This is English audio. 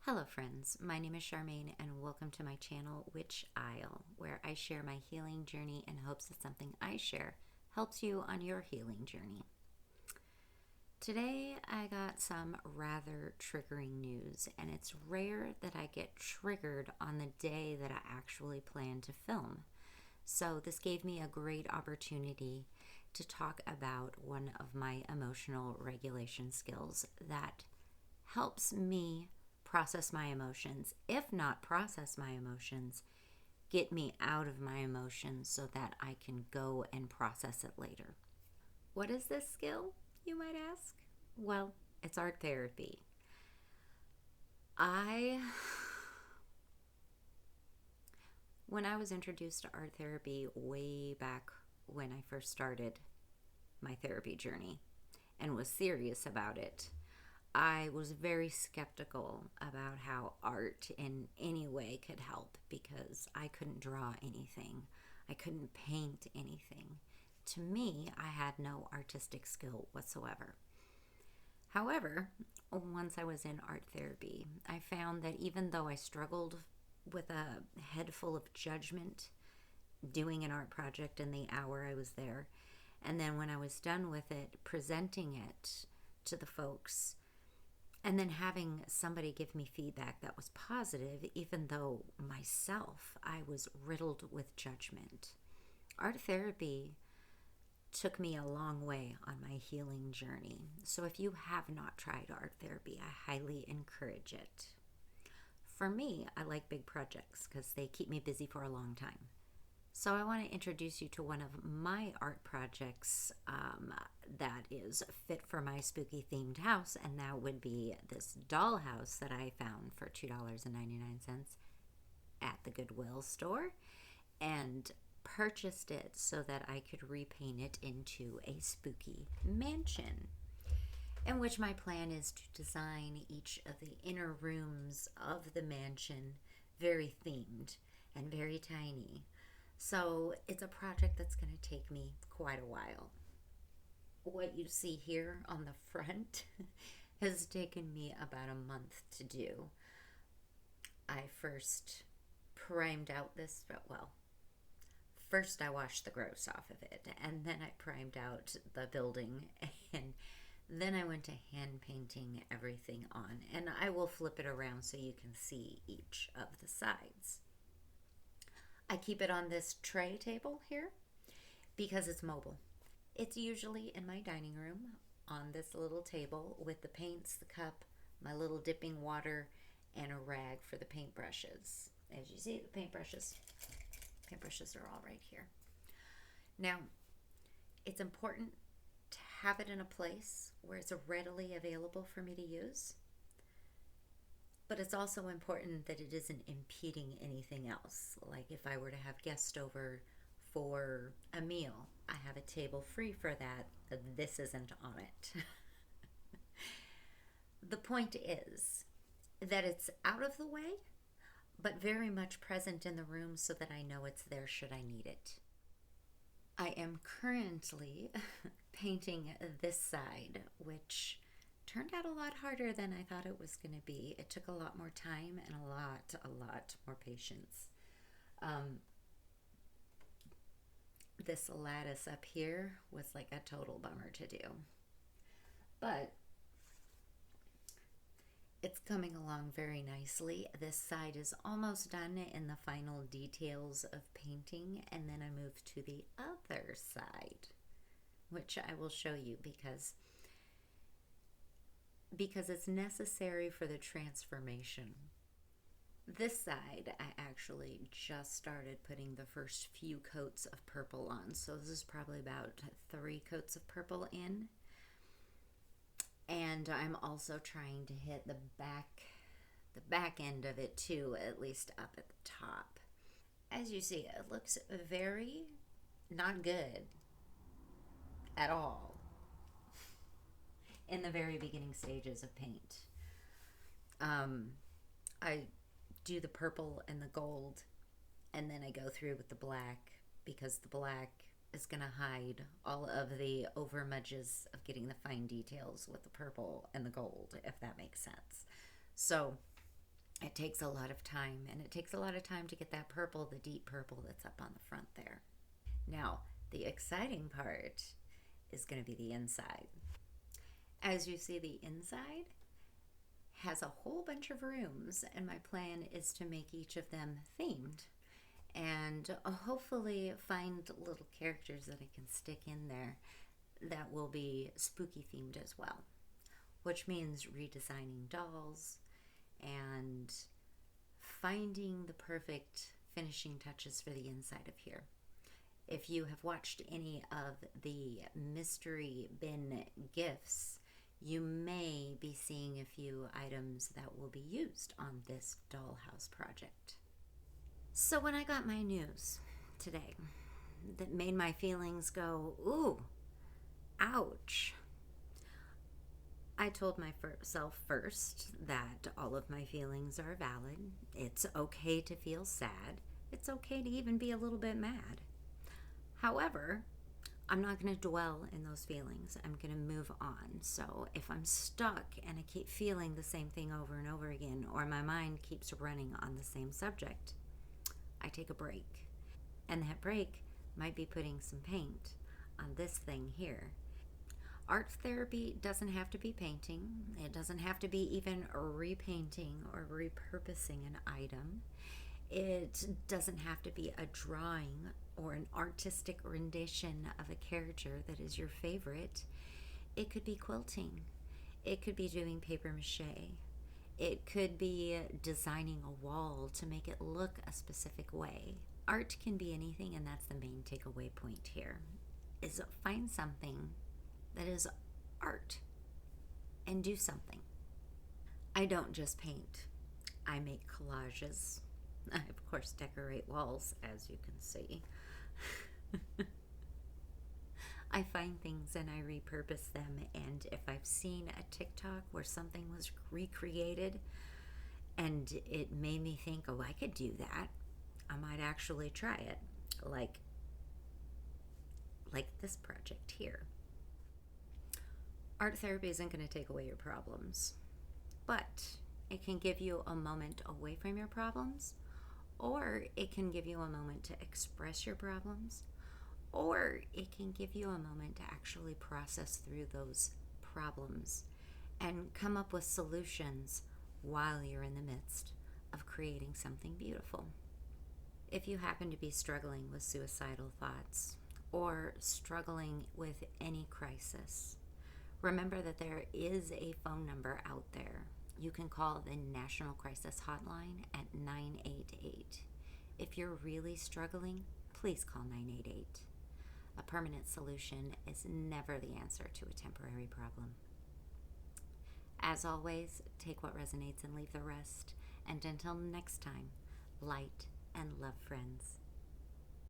Hello friends, my name is Charmaine and welcome to my channel Witch Isle, where I share my healing journey in hopes that something I share helps you on your healing journey. Today I got some rather triggering news, and it's rare that I get triggered on the day that I actually plan to film. So this gave me a great opportunity to talk about one of my emotional regulation skills that helps me process my emotions, if not process my emotions, get me out of my emotions so that I can go and process it later. What is this skill, you might ask? Well, it's art therapy. When I was introduced to art therapy way back when I first started my therapy journey and was serious about it, I was very skeptical about how art in any way could help because I couldn't draw anything. I couldn't paint anything. To me, I had no artistic skill whatsoever. However, once I was in art therapy, I found that even though I struggled with a head full of judgment doing an art project in the hour I was there, and then when I was done with it, presenting it to the folks, and then having somebody give me feedback that was positive, even though myself, I was riddled with judgment. Art therapy took me a long way on my healing journey. So if you have not tried art therapy, I highly encourage it. For me, I like big projects because they keep me busy for a long time. So I want to introduce you to one of my art projects that is fit for my spooky themed house, and that would be this dollhouse that I found for $2.99 at the Goodwill store, and purchased it so that I could repaint it into a spooky mansion, in which my plan is to design each of the inner rooms of the mansion very themed and very tiny. So it's a project that's going to take me quite a while. What you see here on the front has taken me about a month to do. I first primed out this, well, first I washed the gross off of it, and then I primed out the building, and then I went to hand painting everything on, and I will flip it around so you can see each of the sides. I keep it on this tray table here because it's mobile. It's usually in my dining room on this little table with the paints, the cup, my little dipping water, and a rag for the paintbrushes. As you see, the paintbrushes are all right here. Now, it's important to have it in a place where it's readily available for me to use. But it's also important that it isn't impeding anything else. Like if I were to have guests over for a meal, I have a table free for that. This isn't on it. The point is that it's out of the way, but very much present in the room so that I know it's there should I need it. I am currently painting this side, which turned out a lot harder than I thought it was going to be. It took a lot more time and a lot more patience. This lattice up here was like a total bummer to do. But it's coming along very nicely. This side is almost done in the final details of painting, and then I move to the other side, which I will show you because it's necessary for the transformation. This side, I actually just started putting the first few coats of purple on. So this is probably about 3 coats of purple in. And I'm also trying to hit the back end of it too, at least up at the top. As you see, it looks very not good at all in the very beginning stages of paint. I do the purple and the gold, and then I go through with the black because the black is going to hide all of the overmudges of getting the fine details with the purple and the gold, if that makes sense. So It takes a lot of time, and it takes a lot of time to get that purple, the deep purple that's up on the front there. Now, the exciting part is going to be the inside. As you see, the inside has a whole bunch of rooms, and my plan is to make each of them themed and hopefully find little characters that I can stick in there that will be spooky themed as well, which means redesigning dolls and finding the perfect finishing touches for the inside of here. If you have watched any of the mystery bin gifts, you may be seeing a few items that will be used on this dollhouse project. So when I got my news today that made my feelings go, ooh, ouch, I told myself first that all of my feelings are valid. It's okay to feel sad. It's okay to even be a little bit mad. However, I'm not going to dwell in those feelings. I'm going to move on. So if I'm stuck and I keep feeling the same thing over and over again, or my mind keeps running on the same subject, I take a break. And that break might be putting some paint on this thing here. Art therapy doesn't have to be painting. It doesn't have to be even repainting or repurposing an item. It doesn't have to be a drawing or an artistic rendition of a character that is your favorite. It could be quilting. It could be doing paper mache. It could be designing a wall to make it look a specific way. Art can be anything, and that's the main takeaway point here, is find something that is art and do something. I don't just paint. I make collages. I, of course, decorate walls, as you can see. I find things and I repurpose them, and if I've seen a TikTok where something was recreated and it made me think, oh, I could do that, I might actually try it, like this project here. Art therapy isn't going to take away your problems, but it can give you a moment away from your problems, or it can give you a moment to express your problems, or it can give you a moment to actually process through those problems and come up with solutions while you're in the midst of creating something beautiful. If you happen to be struggling with suicidal thoughts or struggling with any crisis, remember that there is a phone number out there. You can call the National Crisis Hotline at 988. If you're really struggling, please call 988. A permanent solution is never the answer to a temporary problem. As always, take what resonates and leave the rest. And until next time, light and love, friends.